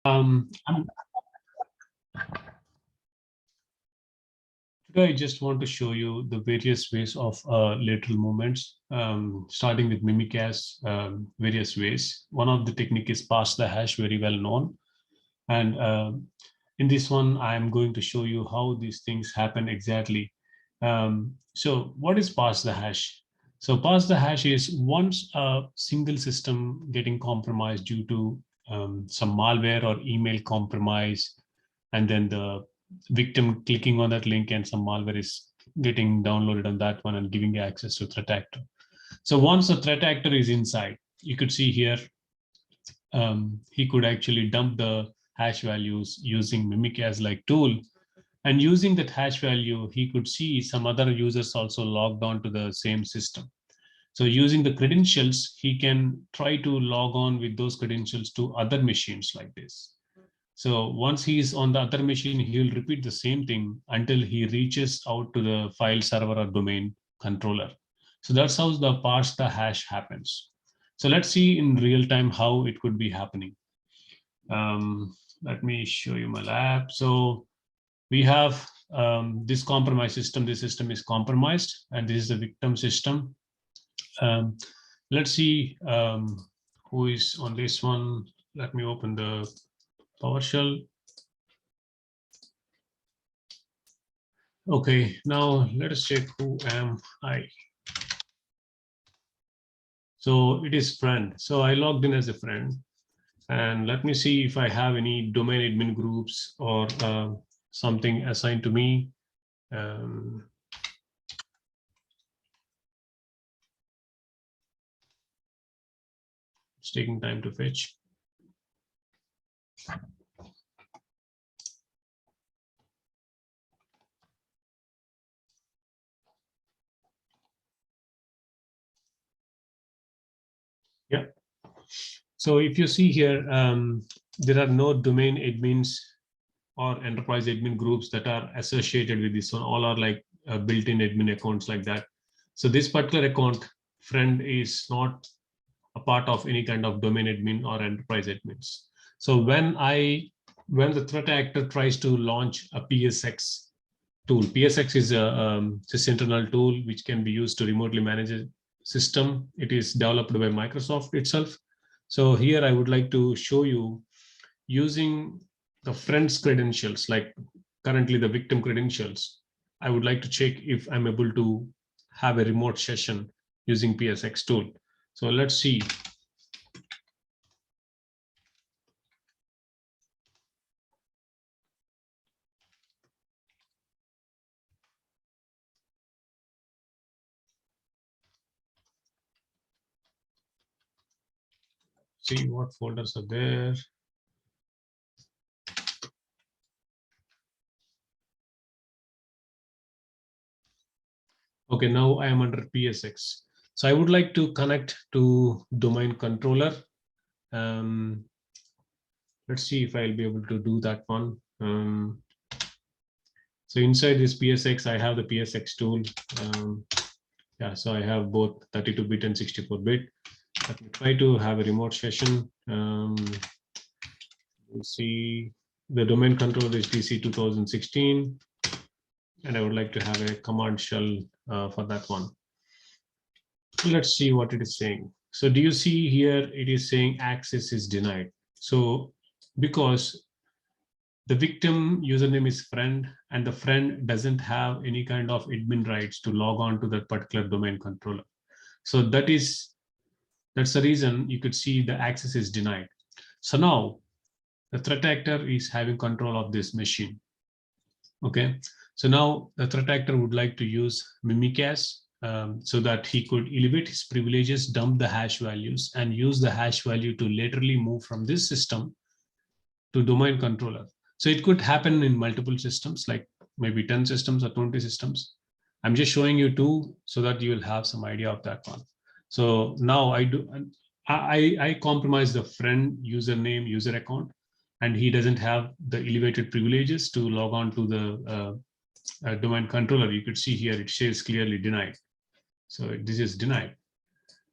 Um, I'm- Today, I just want to show you the various ways of lateral movements, starting with mimikatz, various ways. One of the technique is pass the hash, very well known. And in this one, I'm going to show you how these things happen exactly. So what is pass the hash? So pass the hash is once a single system getting compromised due to some malware or email compromise, and then the victim clicking on that link and some malware is getting downloaded on that one and giving access to threat actor. So once the threat actor is inside, you could see here, he could actually dump the hash values using mimikatz like tool. And using that hash value, he could see some other users also logged on to the same system. So using the credentials, he can try to log on with those credentials to other machines like this. So once he's on the other machine, he will repeat the same thing until he reaches out to the file server or domain controller. So that's how the parse the hash happens. So let's see in real time how it could be happening. Let me show you my lab. So we have this compromised system. This system is compromised, and this is the victim system. Um, let's see who is on this one. Let me open the PowerShell. Okay, now let us check who am I. So it is friend. So I logged in as a friend. And let me see if I have any domain admin groups or something assigned to me. It's taking time to fetch. Yeah. So if you see here, there are no domain admins or enterprise admin groups that are associated with this one. All are like built-in admin accounts like that. So this particular account, friend, is not a part of any kind of domain admin or enterprise admins. So when the threat actor tries to launch a psec tool, psec is a internal tool which can be used to remotely manage a system. It is developed by Microsoft itself. So here I would like to show you using the friend's credentials, like currently the victim credentials. I would like to check if I'm able to have a remote session using psec tool. So let's see. See what folders are there. Okay, now I am under PSX. So I would like to connect to domain controller. Let's see if I'll be able to do that one. So inside this PSX, I have the PSX tool. Yeah, so I have both 32-bit and 64-bit. Let me try to have a remote session. We'll see the domain controller is DC 2016. And I would like to have a command shell for that one. Let's see what it is saying. So do you see here, it is saying access is denied. So because the victim username is friend and the friend doesn't have any kind of admin rights to log on to that particular domain controller. So that's the reason you could see the access is denied. So now the threat actor is having control of this machine. Okay, so now the threat actor would like to use mimikatz so that he could elevate his privileges, dump the hash values, and use the hash value to laterally move from this system to domain controller. So it could happen in multiple systems, like maybe 10 systems or 20 systems. I'm just showing you two so that you will have some idea of that one. So now I compromise the friend username user account, and he doesn't have the elevated privileges to log on to the domain controller. You could see here it says clearly denied. So this is denied.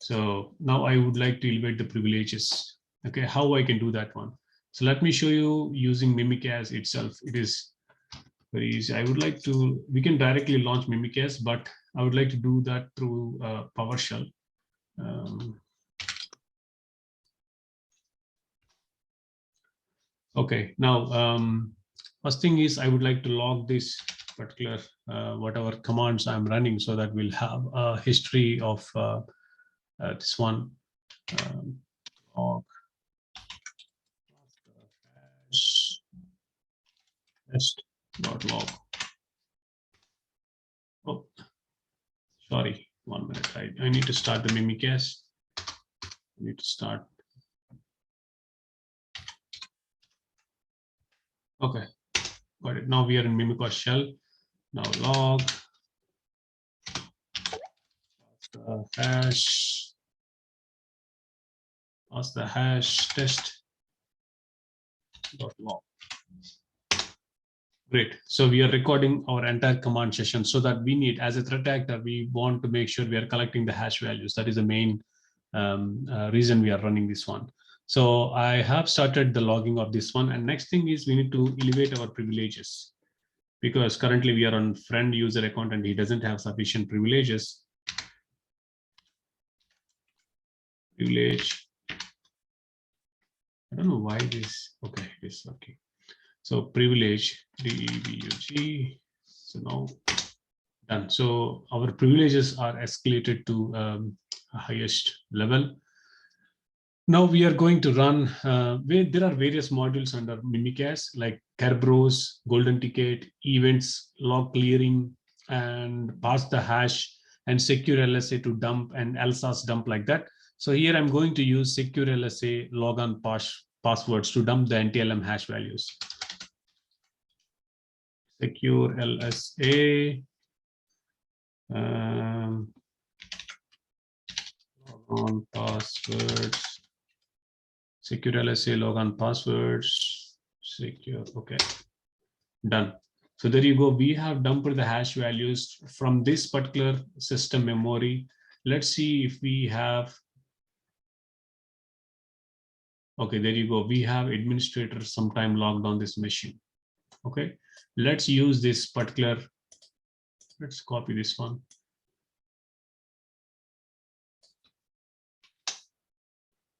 So now I would like to elevate the privileges. Okay, how I can do that one? So let me show you using mimikatz itself. It is very easy. I would like to, we can directly launch mimikatz, but I would like to do that through PowerShell. Okay, now first thing is I would like to log this particular whatever commands I'm running so that we'll have a history of this one. Log test.log. Oh, sorry, 1 minute. I need to start the mimikatz. I need to start. Okay, got it. Now we are in mimikatz shell. Now log the hash, pass the hash test.log. Great. So we are recording our entire command session so that we need, as a threat actor, we want to make sure we are collecting the hash values. That is the main reason we are running this one. So I have started the logging of this one. And next thing is we need to elevate our privileges, because currently we are on friend user account and he doesn't have sufficient privileges. Privilege. I don't know why this, okay, this, okay. So privilege, DEBUG. So now done. So our privileges are escalated to highest level. Now we are going to run, there are various modules under mimikatz like Kerberos, golden ticket, events, log clearing, and pass the hash, and secure LSA to dump, and LSAS dump, like that. So here I'm going to use secure LSA logon passwords to dump the NTLM hash values. Secure LSA. Logon passwords. Secure LSA logon passwords. Secure. Okay. Done. So there you go. We have dumped the hash values from this particular system memory. Let's see if we have. Okay, there you go. We have administrator sometime logged on this machine. Okay, let's use this particular. Let's copy this one.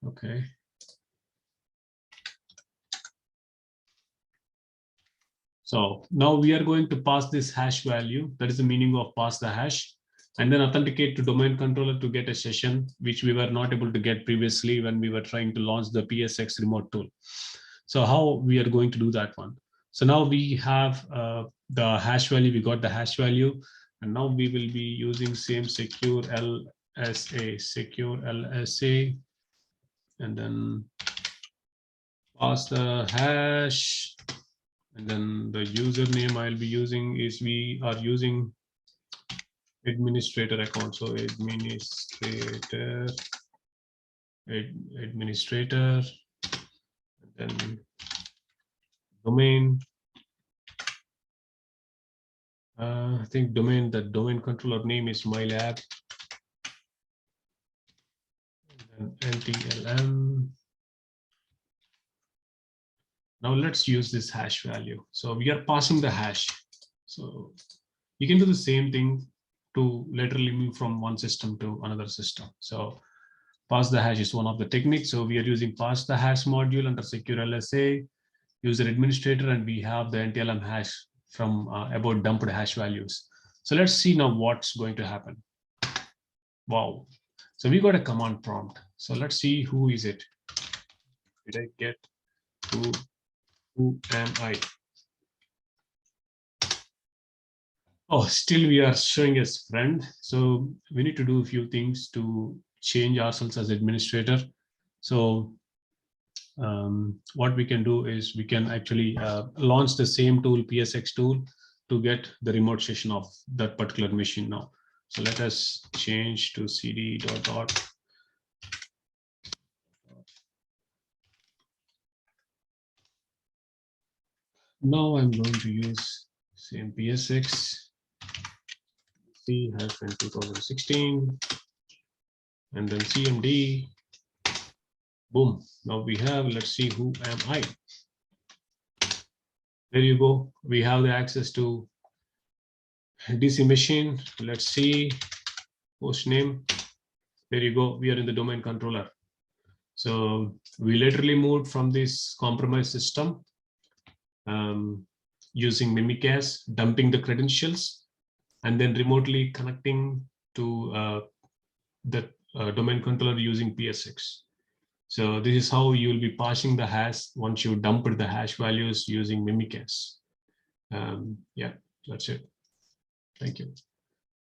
Okay. So now we are going to pass this hash value. That is the meaning of pass the hash, and then authenticate to domain controller to get a session, which we were not able to get previously when we were trying to launch the psec remote tool. So how we are going to do that one? So now we have the hash value, we got the hash value, and now we will be using same secure LSA, and then pass the hash, and then the username I'll be using is, we are using administrator account. So administrator, and then domain. I think domain, the domain controller name is MyLab. And then NTLM. Now let's use this hash value. So we are passing the hash. So you can do the same thing to laterally move from one system to another system. So pass the hash is one of the techniques. So we are using pass the hash module under secure LSA, user administrator, and we have the NTLM hash from about dumped hash values. So let's see now what's going to happen. Wow. So we got a command prompt. So let's see, who is it? Did I get who am I? Oh, still we are showing as friend. So we need to do a few things to change ourselves as administrator. So what we can do is we can actually launch the same tool, psec tool, to get the remote session of that particular machine now. So let us change to cd dot. Now I'm going to use same psec C-2016, and then cmd. Boom. Now we have, let's see, who am I? There you go. We have the access to DC machine. Let's see host name. There you go. We are in the domain controller. So we laterally moved from this compromised system using mimikatz, dumping the credentials, and then remotely connecting to the domain controller using psec. So this is how you will be passing the hash once you dumped the hash values using mimikatz. Yeah, that's it. Thank you.